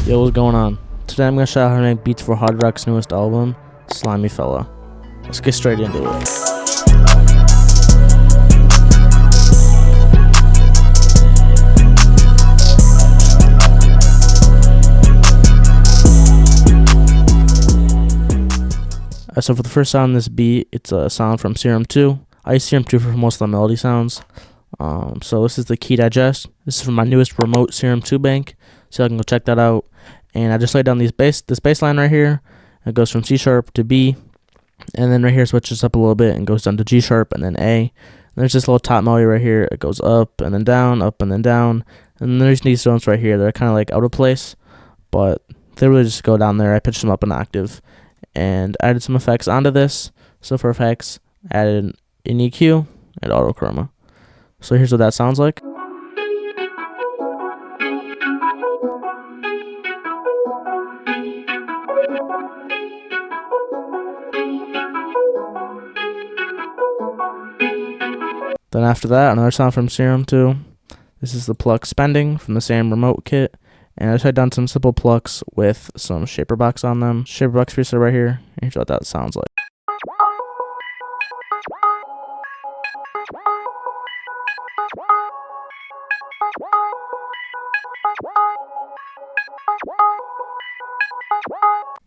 Yo, what's going on? Today I'm going to show you how to make beats for HARDROCK'S newest album, SLIMYFELLA. Let's get straight into it. So for the first sound in this beat, it's a sound from Serum 2. I use Serum 2 for most of the melody sounds. So this is the key digest. This is from my newest remote Serum 2 bank, so I can go check that out. And I just laid down this bass line right here. It goes from C sharp to B, and then right here switches up a little bit and goes down to G sharp and then A. And there's this little top melody right here. It goes up and then down, up and then down. And then there's these notes right here. They're kind of like out of place, but they really just go down there. I pitched them up an octave and added some effects onto this. So for effects, added an EQ and auto chroma. So here's what that sounds like. Then after that, another sound from Serum 2. This is the pluck spending from the same remote kit. And I just had done some simple plucks with some shaper box on them. Shaper box preset right here. Here's what that sounds like.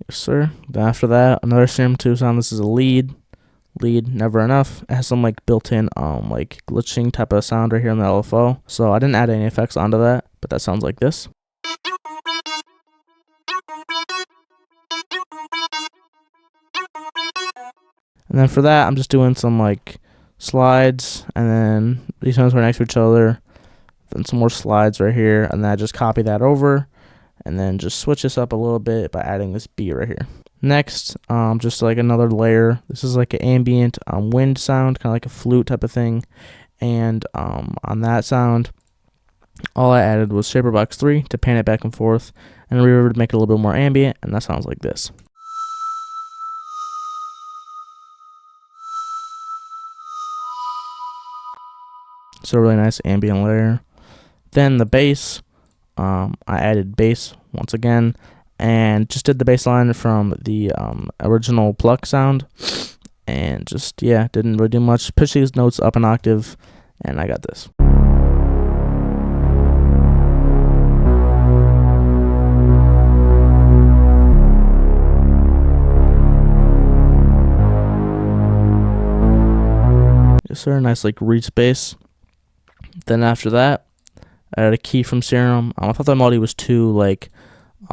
Yes, sir. Then after that, another Serum 2 sound. This is a lead, never enough. It has some like built-in like glitching type of sound right here in the LFO. So I didn't add any effects onto that, but that sounds like this. And then for that, I'm just doing some like slides, and then these ones were next to each other. Then some more slides right here, and then I just copy that over, and then just switch this up a little bit by adding this beat right here. Next, just like another layer. This is like an ambient wind sound, kind of like a flute type of thing. And on that sound, all I added was Shaper Box 3 to pan it back and forth, and a reverb to make it a little bit more ambient, and that sounds like this. So a really nice ambient layer. Then the bass, I added bass once again, and just did the bass line from the original pluck sound, and just, yeah, didn't really do much. Pitch these notes up an octave, and I got this. Yes, sir. Nice like reach bass. Then after that, I added a key from Serum. I thought the melody was too like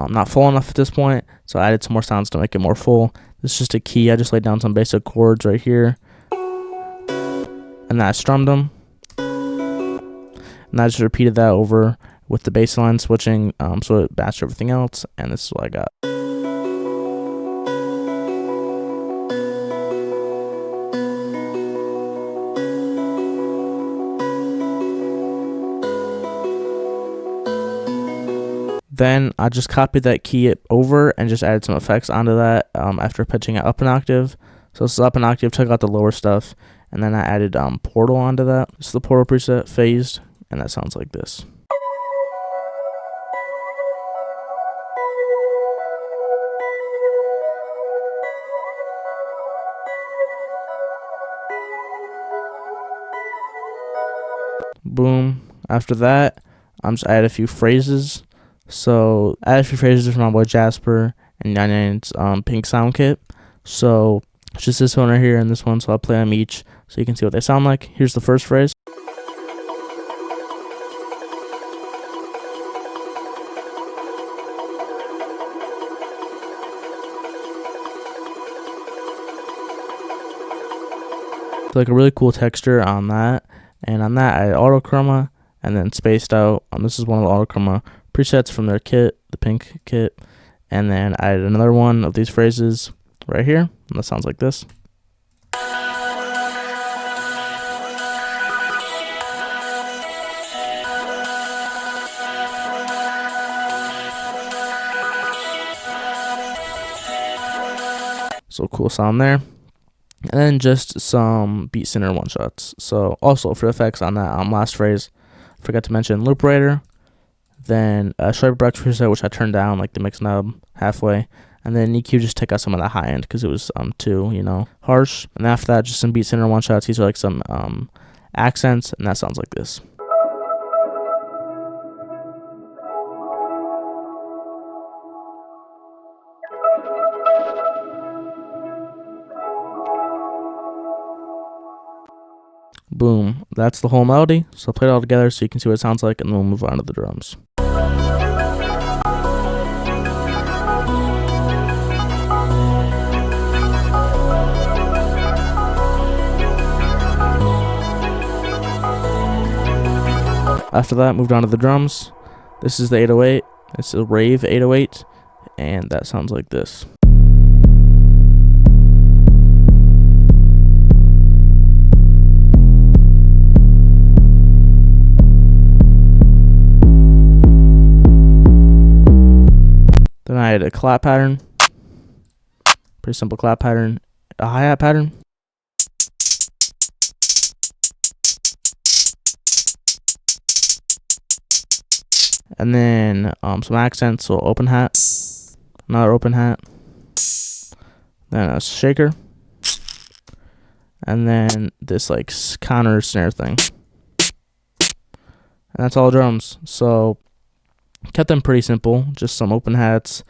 not full enough at this point, so I added some more sounds to make it more full. This is just a key. I just laid down some basic chords right here, and then I strummed them, and I just repeated that over with the bass line switching, so it matched everything else. And this is what I got. Then I just copied that key over and just added some effects onto that after pitching it up an octave. So this is up an octave, took out the lower stuff, and then I added Portal onto that. This is the Portal preset, phased, and that sounds like this. Boom. After that, I added a few phrases. So I added a few phrases from my boy Jasper and 99's Pink Sound Kit. So it's just this one right here and this one, so I'll play them each so you can see what they sound like. Here's the first phrase. So like a really cool texture on that, and on that I added auto chroma and then spaced out. This is one of the auto chroma presets from their kit, the pink kit, and then I added another one of these phrases right here, and that sounds like this. So cool sound there. And then just some beat center one shots. So also for effects on that last phrase, forgot to mention loop writer, Then Sharp Brush preset, which I turned down, like the mix knob halfway. And then EQ, just take out some of the high end because it was too, harsh. And after that, just some beat center one shots. These are like some accents, and that sounds like this. Boom. That's the whole melody. So I'll play it all together so you can see what it sounds like, and then we'll move on to the drums. After that, moved on to the drums. This is the 808. It's a Rave 808, and that sounds like this. Then I had a clap pattern, pretty simple clap pattern, a hi-hat pattern, and then some accents, so open hat, another open hat, then a shaker, and then this like counter snare thing, and that's all drums. So kept them pretty simple, just some open hats,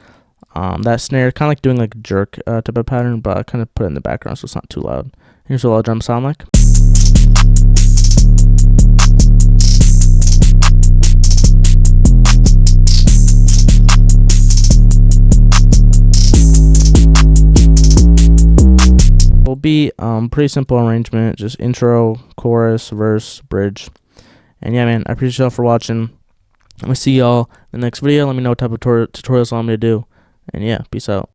that snare, kind of like doing like a jerk type of pattern, but I kind of put it in the background so it's not too loud. Here's what all drums sound like. Will be pretty simple arrangement, just intro, chorus, verse, bridge. And yeah, man, I appreciate y'all for watching. I'm gonna see y'all in the next video. Let me know what type of tutorials I want me to do. And yeah, peace out.